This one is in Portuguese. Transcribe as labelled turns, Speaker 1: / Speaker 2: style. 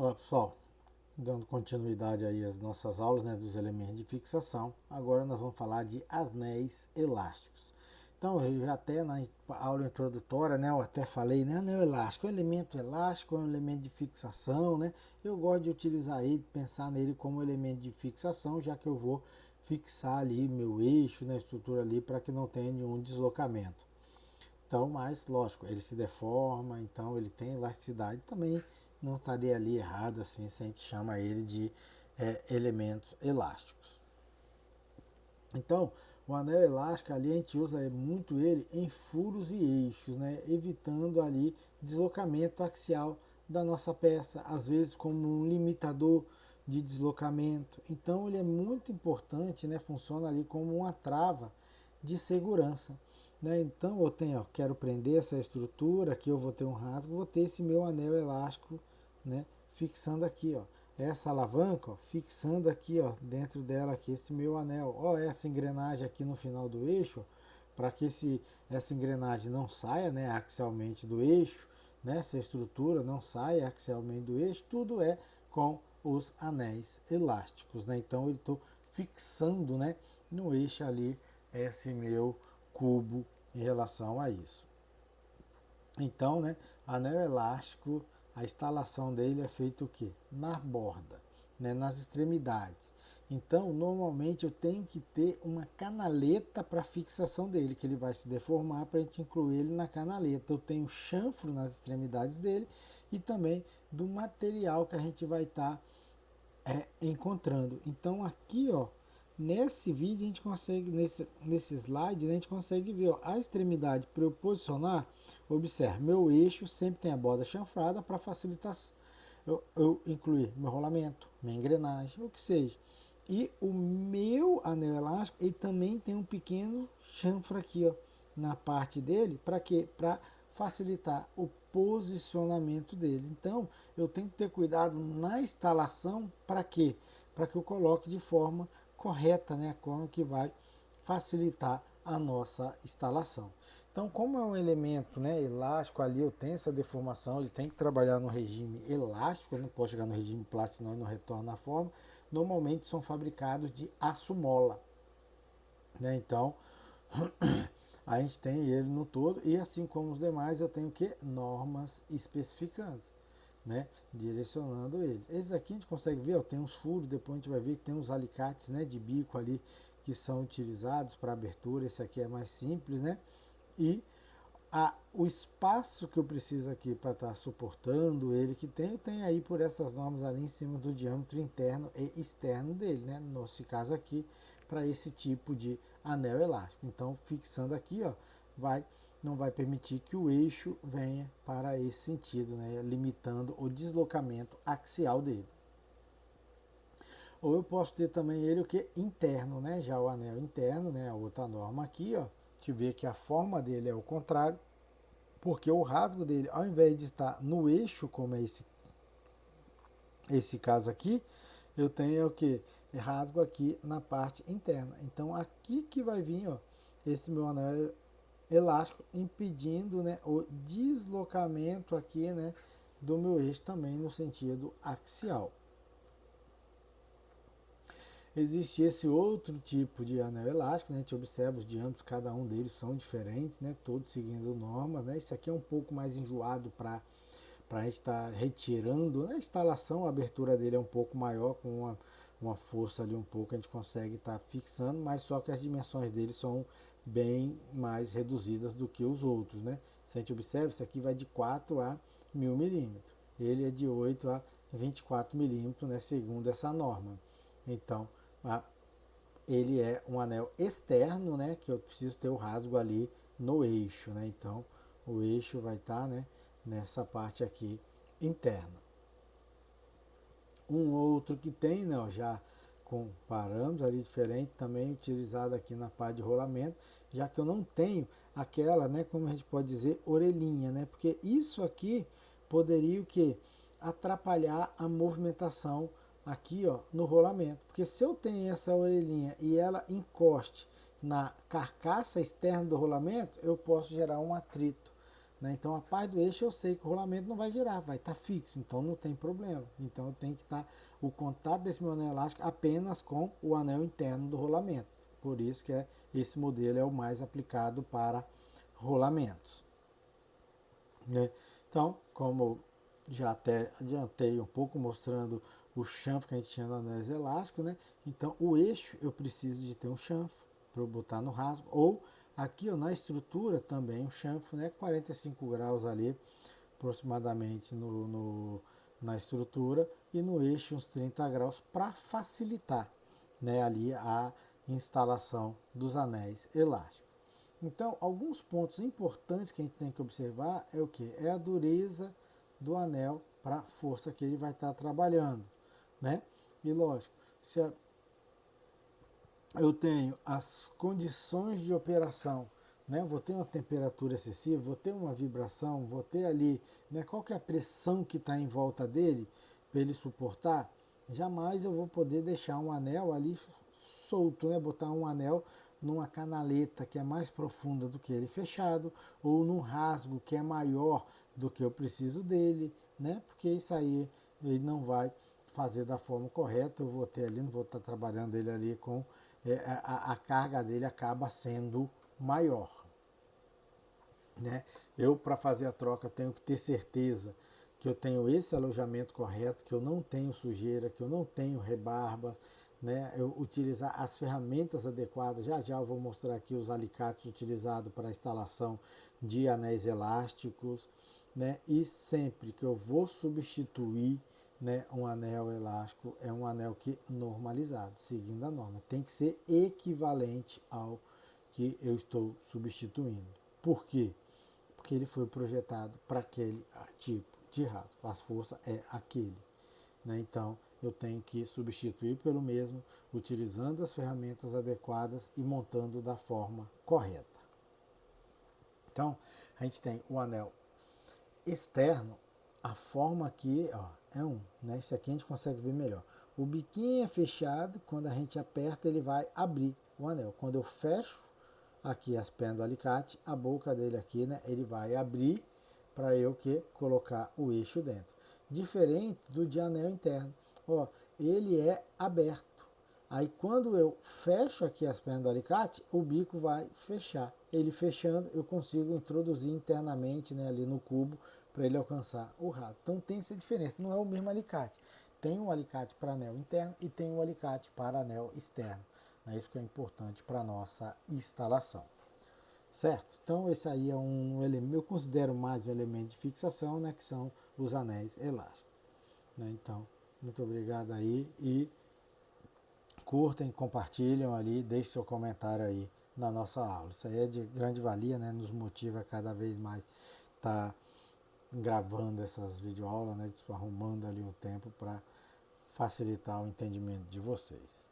Speaker 1: Olá pessoal, dando continuidade aí às nossas aulas, né, dos elementos de fixação, agora nós vamos falar de anéis elásticos. Então, eu já até na aula introdutória, né, eu até falei, né, anel elástico, é um elemento elástico, é um elemento de fixação, né, eu gosto de utilizar ele, pensar nele como elemento de fixação, já que eu vou fixar ali meu eixo, né, estrutura ali, para que não tenha nenhum deslocamento. Então, mas lógico, ele se deforma, então ele tem elasticidade também, não estaria ali errado assim se a gente chama ele de elementos elásticos. Então, o anel elástico ali a gente usa muito ele em furos e eixos, né, evitando ali deslocamento axial da nossa peça, às vezes como um limitador de deslocamento. Então, ele é muito importante, né, funciona ali como uma trava de segurança. Né? Então eu tenho, ó, quero prender essa estrutura, aqui eu vou ter um rasgo, vou ter esse meu anel elástico, né, fixando aqui, ó, essa alavanca, ó, fixando aqui, ó, dentro dela aqui esse meu anel, ó, essa engrenagem aqui no final do eixo, para que essa engrenagem não saia, né, axialmente do eixo, né, essa estrutura não saia axialmente do eixo, tudo é com os anéis elásticos, né? Então eu estou fixando, né, no eixo ali esse meu cubo em relação a isso. Então, né, anel elástico, a instalação dele é feita o quê? Na borda, né, nas extremidades. Então, normalmente eu tenho que ter uma canaleta para fixação dele, que ele vai se deformar para a gente incluir ele na canaleta. Eu tenho chanfro nas extremidades dele e também do material que a gente vai estar encontrando. Então aqui, ó, nesse vídeo a gente consegue, nesse slide, né, a gente consegue ver, ó, a extremidade para eu posicionar. Observe, meu eixo sempre tem a borda chanfrada para facilitar eu incluir meu rolamento, minha engrenagem, o que seja. E o meu anel elástico, ele também tem um pequeno chanfro aqui, ó, na parte dele, para quê? Para facilitar o posicionamento dele. Então, eu tenho que ter cuidado na instalação, para quê? Para que eu coloque de forma correta, né, como que vai facilitar a nossa instalação. Então, como é um elemento, né, elástico, ali eu tenho essa deformação, ele tem que trabalhar no regime elástico, eu não posso chegar no regime plástico, senão ele não retorna à forma. Normalmente são fabricados de aço mola, né? Então, a gente tem ele no todo, e assim como os demais, eu tenho que normas especificando, né, direcionando ele. Esse aqui a gente consegue ver, ó, tem uns furos, depois a gente vai ver que tem uns alicates, né, de bico ali que são utilizados para abertura. Esse aqui é mais simples, né? E o espaço que eu preciso aqui para estar suportando ele, que tem aí por essas normas ali em cima do diâmetro interno e externo dele, né? Nesse caso aqui, para esse tipo de anel elástico. Então, fixando aqui, ó, não vai permitir que o eixo venha para esse sentido, né? Limitando o deslocamento axial dele. Ou eu posso ter também ele o que interno, né? Já o anel interno, né? A outra norma aqui, ó, que vê que a forma dele é o contrário, porque o rasgo dele, ao invés de estar no eixo, como é esse caso aqui, eu tenho o que? Rasgo aqui na parte interna. Então aqui que vai vir, ó, esse meu anel elástico, impedindo, né, o deslocamento aqui, né, do meu eixo também no sentido axial. Existe esse outro tipo de anel elástico, né? A gente observa os diâmetros, cada um deles são diferentes, né? Todos seguindo normas, né? Esse aqui é um pouco mais enjoado para a gente estar retirando, né? A instalação, a abertura dele é um pouco maior, com uma força ali um pouco, a gente consegue estar fixando, mas só que as dimensões dele são bem mais reduzidas do que os outros, né? Se a gente observa, isso aqui vai de 4 a 1000 milímetros. Ele é de 8 a 24 milímetros, né? Segundo essa norma. Então, ele é um anel externo, né, que eu preciso ter o rasgo ali no eixo, né? Então, o eixo vai estar, né, nessa parte aqui interna. Um outro que tem, né, ó, já com parâmetros ali diferentes, também utilizado aqui na parte de rolamento, já que eu não tenho aquela, né, como a gente pode dizer, orelhinha, né? Porque isso aqui poderia o quê? Atrapalhar a movimentação aqui, ó, no rolamento. Porque se eu tenho essa orelhinha e ela encoste na carcaça externa do rolamento, eu posso gerar um atrito, né? Então a parte do eixo eu sei que o rolamento não vai girar, vai estar fixo, então não tem problema. Então eu tenho que estar o contato desse meu anel elástico apenas com o anel interno do rolamento. Por isso que esse modelo é o mais aplicado para rolamentos, né? Então, como já até adiantei um pouco mostrando o chanfro que a gente tinha no anel elástico, né? Então o eixo eu preciso de ter um chanfro para eu botar no rasgo, ou aqui ó, na estrutura também um chanfro, né? 45 graus ali aproximadamente na estrutura, e no eixo uns 30 graus para facilitar, né, ali a instalação dos anéis elásticos. Então, alguns pontos importantes que a gente tem que observar é o que? É a dureza do anel para a força que ele vai estar trabalhando, né? E lógico, se eu tenho as condições de operação, né? Vou ter uma temperatura excessiva, vou ter uma vibração, vou ter ali, né? Qual que é a pressão que está em volta dele para ele suportar? Jamais eu vou poder deixar um anel ali solto, né? Botar um anel numa canaleta que é mais profunda do que ele fechado, ou num rasgo que é maior do que eu preciso dele, né? Porque isso aí ele não vai fazer da forma correta, eu vou ter ali, não vou estar trabalhando ele ali com a carga dele acaba sendo maior, né? Eu, para fazer a troca, tenho que ter certeza que eu tenho esse alojamento correto, que eu não tenho sujeira, que eu não tenho rebarba, né? Eu utilizar as ferramentas adequadas. Já já eu vou mostrar aqui os alicates utilizados para a instalação de anéis elásticos, né? E sempre que eu vou substituir, né, um anel elástico, é um anel que normalizado, seguindo a norma. Tem que ser equivalente ao que eu estou substituindo. Por quê? Porque ele foi projetado para aquele tipo de rasgo. As forças é aquele, né? Então eu tenho que substituir pelo mesmo, utilizando as ferramentas adequadas e montando da forma correta. Então a gente tem o anel externo, a forma aqui ó, é né? Isso aqui a gente consegue ver melhor. O biquinho é fechado, quando a gente aperta ele vai abrir o anel. Quando eu fecho aqui as pernas do alicate, a boca dele aqui, né, ele vai abrir para eu que colocar o eixo dentro. Diferente do de anel interno, ó, ele é aberto. Aí quando eu fecho aqui as pernas do alicate, o bico vai fechar. Ele fechando, eu consigo introduzir internamente, né, ali no cubo para ele alcançar o rato. Então tem essa diferença, não é o mesmo alicate. Tem um alicate para anel interno e tem um alicate para anel externo. É isso que é importante para a nossa instalação. Certo? Então esse aí é um elemento, eu considero mais um elemento de fixação, né, que são os anéis elásticos. Né? Então, muito obrigado aí e curtem, compartilham ali, deixem seu comentário aí na nossa aula. Isso aí é de grande valia, né? Nos motiva cada vez mais estar gravando essas videoaulas, né? Arrumando ali o tempo para facilitar o entendimento de vocês.